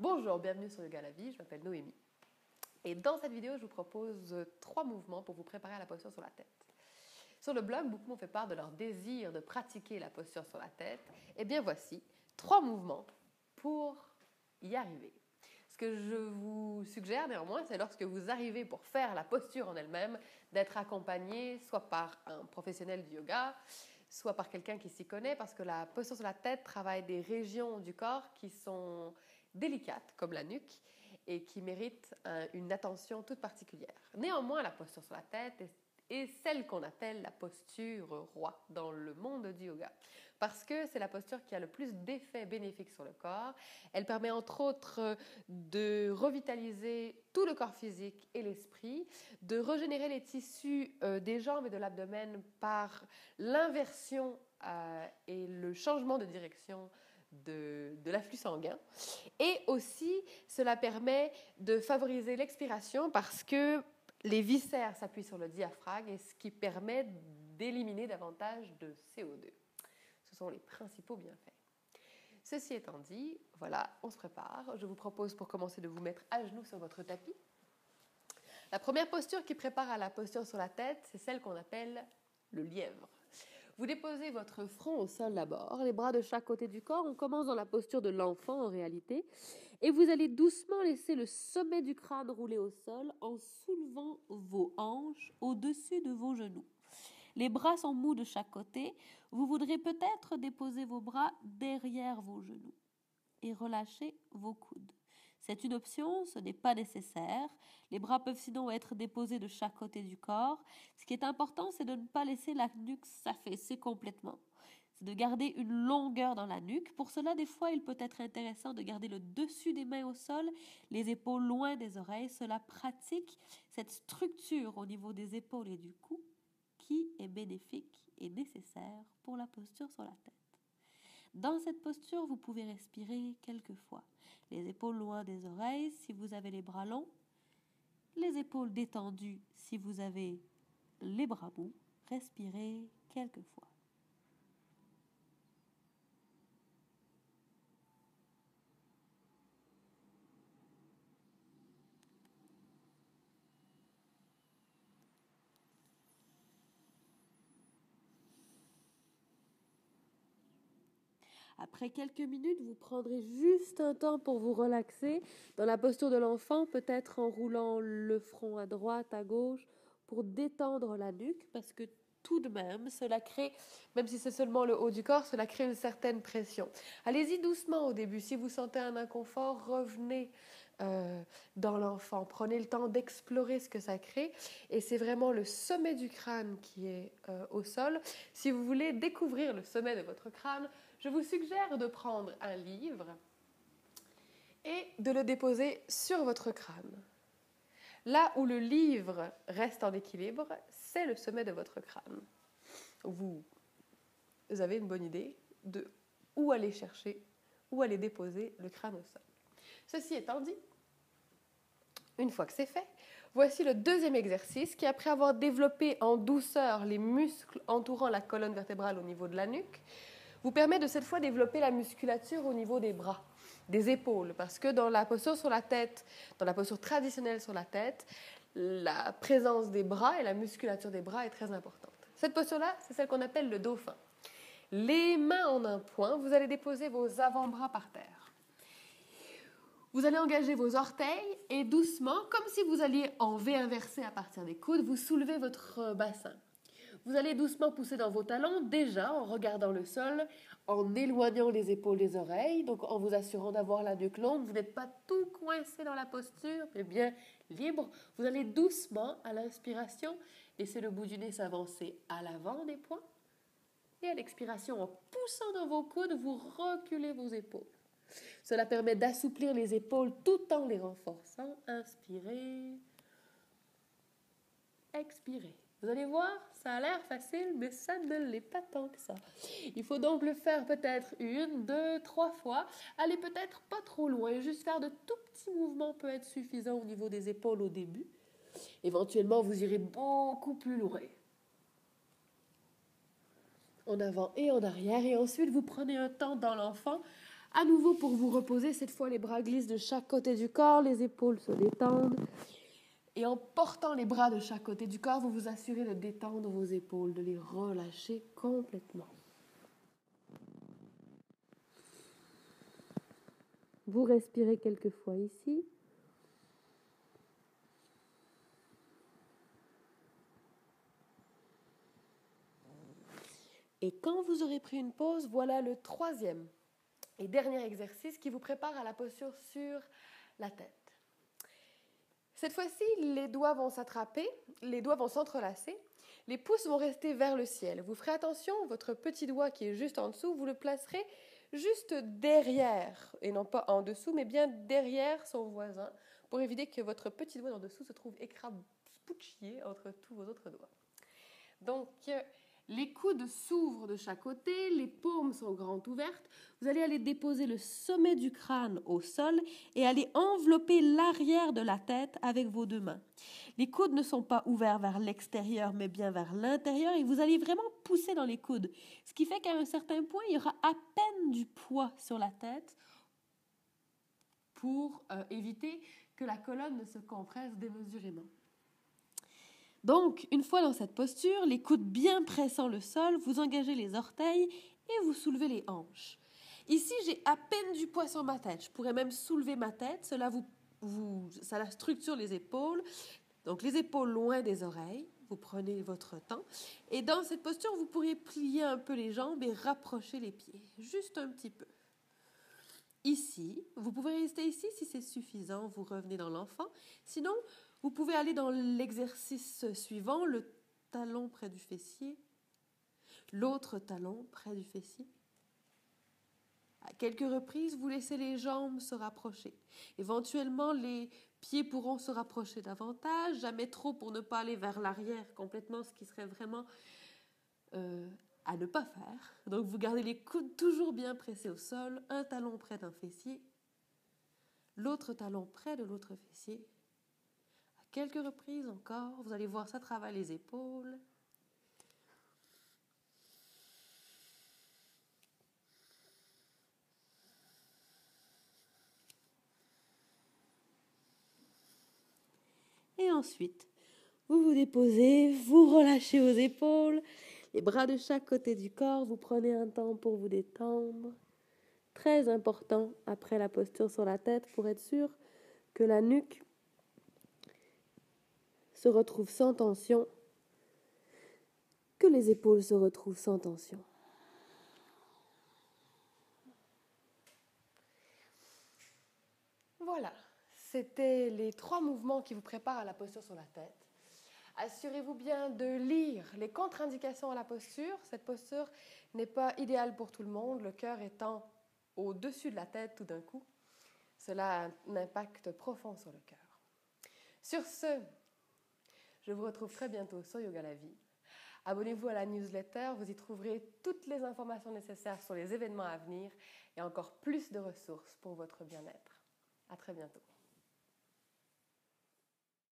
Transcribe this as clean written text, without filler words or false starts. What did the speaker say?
Bonjour, bienvenue sur Yoga la vie, je m'appelle Noémie. Et dans cette vidéo, je vous propose 3 mouvements pour vous préparer à la posture sur la tête. Sur le blog, beaucoup m'ont fait part de leur désir de pratiquer la posture sur la tête. Et bien voici 3 mouvements pour y arriver. Ce que je vous suggère néanmoins, c'est lorsque vous arrivez pour faire la posture en elle-même, d'être accompagné soit par un professionnel du yoga, soit par quelqu'un qui s'y connaît, parce que la posture sur la tête travaille des régions du corps qui sont délicates, comme la nuque, et qui méritent une attention toute particulière. Néanmoins, la posture sur la tête est celle qu'on appelle la posture roi dans le monde du yoga, parce que c'est la posture qui a le plus d'effets bénéfiques sur le corps. Elle permet entre autres de revitaliser tout le corps physique et l'esprit, de régénérer les tissus des jambes et de l'abdomen par l'inversion et le changement de direction de l'afflux sanguin. Et aussi, cela permet de favoriser l'expiration parce que les viscères s'appuient sur le diaphragme et ce qui permet d'éliminer davantage de CO2. Ce sont les principaux bienfaits. Ceci étant dit, voilà, on se prépare. Je vous propose pour commencer de vous mettre à genoux sur votre tapis. La première posture qui prépare à la posture sur la tête, c'est celle qu'on appelle le lièvre. Vous déposez votre front au sol d'abord, les bras de chaque côté du corps. On commence dans la posture de l'enfant en réalité. Et vous allez doucement laisser le sommet du crâne rouler au sol en soulevant vos hanches au-dessus de vos genoux. Les bras sont mous de chaque côté. Vous voudrez peut-être déposer vos bras derrière vos genoux et relâcher vos coudes. C'est une option, ce n'est pas nécessaire. Les bras peuvent sinon être déposés de chaque côté du corps. Ce qui est important, c'est de ne pas laisser la nuque s'affaisser complètement. C'est de garder une longueur dans la nuque. Pour cela, des fois, il peut être intéressant de garder le dessus des mains au sol, les épaules loin des oreilles. Cela pratique cette structure au niveau des épaules et du cou qui est bénéfique et nécessaire pour la posture sur la tête. Dans cette posture, vous pouvez respirer quelques fois. Les épaules loin des oreilles si vous avez les bras longs. Les épaules détendues si vous avez les bras mous. Respirez quelques fois. Après quelques minutes, vous prendrez juste un temps pour vous relaxer dans la posture de l'enfant, peut-être en roulant le front à droite, à gauche, pour détendre la nuque, parce que tout de même, cela crée, même si c'est seulement le haut du corps, cela crée une certaine pression. Allez-y doucement au début. Si vous sentez un inconfort, revenez dans l'enfant. Prenez le temps d'explorer ce que ça crée. Et c'est vraiment le sommet du crâne qui est au sol. Si vous voulez découvrir le sommet de votre crâne, je vous suggère de prendre un livre et de le déposer sur votre crâne. Là où le livre reste en équilibre, c'est le sommet de votre crâne. Vous avez une bonne idée de où aller chercher, où aller déposer le crâne au sol. Ceci étant dit, une fois que c'est fait, voici le deuxième exercice qui, après avoir développé en douceur les muscles entourant la colonne vertébrale au niveau de la nuque, vous permet de cette fois développer la musculature au niveau des bras, des épaules, parce que dans la posture sur la tête, dans la posture traditionnelle sur la tête, la présence des bras et la musculature des bras est très importante. Cette posture-là, c'est celle qu'on appelle le dauphin. Les mains en un point, vous allez déposer vos avant-bras par terre. Vous allez engager vos orteils et doucement, comme si vous alliez en V inversé à partir des coudes, vous soulevez votre bassin. Vous allez doucement pousser dans vos talons, déjà en regardant le sol, en éloignant les épaules des oreilles, donc en vous assurant d'avoir la nuque longue. Vous n'êtes pas tout coincé dans la posture, mais bien libre. Vous allez doucement, à l'inspiration, laisser le bout du nez s'avancer à l'avant des poings. Et à l'expiration, en poussant dans vos coudes, vous reculez vos épaules. Cela permet d'assouplir les épaules tout en les renforçant. Inspirez. Expirez. Vous allez voir, ça a l'air facile, mais ça ne l'est pas tant que ça. Il faut donc le faire peut-être 1, 2, 3 fois. Allez peut-être pas trop loin, juste faire de tout petits mouvements peut être suffisant au niveau des épaules au début. Éventuellement, vous irez beaucoup plus loin. En avant et en arrière. Et ensuite, vous prenez un temps dans l'enfant À nouveau, pour vous reposer, cette fois, les bras glissent de chaque côté du corps, les épaules se détendent. Et en portant les bras de chaque côté du corps, vous vous assurez de détendre vos épaules, de les relâcher complètement. Vous respirez quelques fois ici. Et quand vous aurez pris une pause, voilà le troisième et dernier exercice qui vous prépare à la posture sur la tête. Cette fois-ci, les doigts vont s'attraper, les doigts vont s'entrelacer, les pouces vont rester vers le ciel. Vous ferez attention, votre petit doigt qui est juste en dessous, vous le placerez juste derrière, et non pas en dessous, mais bien derrière son voisin, pour éviter que votre petit doigt en dessous se trouve écrabouillé entre tous vos autres doigts. Donc, les coudes s'ouvrent de chaque côté, les paumes sont grandes ouvertes. Vous allez aller déposer le sommet du crâne au sol et aller envelopper l'arrière de la tête avec vos deux mains. Les coudes ne sont pas ouverts vers l'extérieur, mais bien vers l'intérieur et vous allez vraiment pousser dans les coudes. Ce qui fait qu'à un certain point, il y aura à peine du poids sur la tête pour éviter que la colonne ne se compresse démesurément. Donc, une fois dans cette posture, les coudes bien pressant le sol, vous engagez les orteils et vous soulevez les hanches. Ici, j'ai à peine du poids sur ma tête. Je pourrais même soulever ma tête. Ça structure les épaules. Donc, les épaules loin des oreilles. Vous prenez votre temps. Et dans cette posture, vous pourriez plier un peu les jambes et rapprocher les pieds. Juste un petit peu. Ici, vous pouvez rester ici si c'est suffisant. Vous revenez dans l'enfant. Sinon, vous pouvez aller dans l'exercice suivant, le talon près du fessier, l'autre talon près du fessier. À quelques reprises, vous laissez les jambes se rapprocher. Éventuellement, les pieds pourront se rapprocher davantage, jamais trop pour ne pas aller vers l'arrière complètement, ce qui serait vraiment à ne pas faire. Donc, vous gardez les coudes toujours bien pressés au sol, un talon près d'un fessier, l'autre talon près de l'autre fessier. Quelques reprises encore, vous allez voir ça travaille les épaules. Et ensuite, vous vous déposez, vous relâchez vos épaules, les bras de chaque côté du corps, vous prenez un temps pour vous détendre. Très important après la posture sur la tête pour être sûr que la nuque se retrouve sans tension, que les épaules se retrouvent sans tension. Voilà, c'était les 3 mouvements qui vous préparent à la posture sur la tête. Assurez-vous bien de lire les contre-indications à la posture. Cette posture n'est pas idéale pour tout le monde, le cœur étant au-dessus de la tête tout d'un coup. Cela a un impact profond sur le cœur. Sur ce, je vous retrouve très bientôt sur Yoga la vie. Abonnez-vous à la newsletter, vous y trouverez toutes les informations nécessaires sur les événements à venir et encore plus de ressources pour votre bien-être. À très bientôt.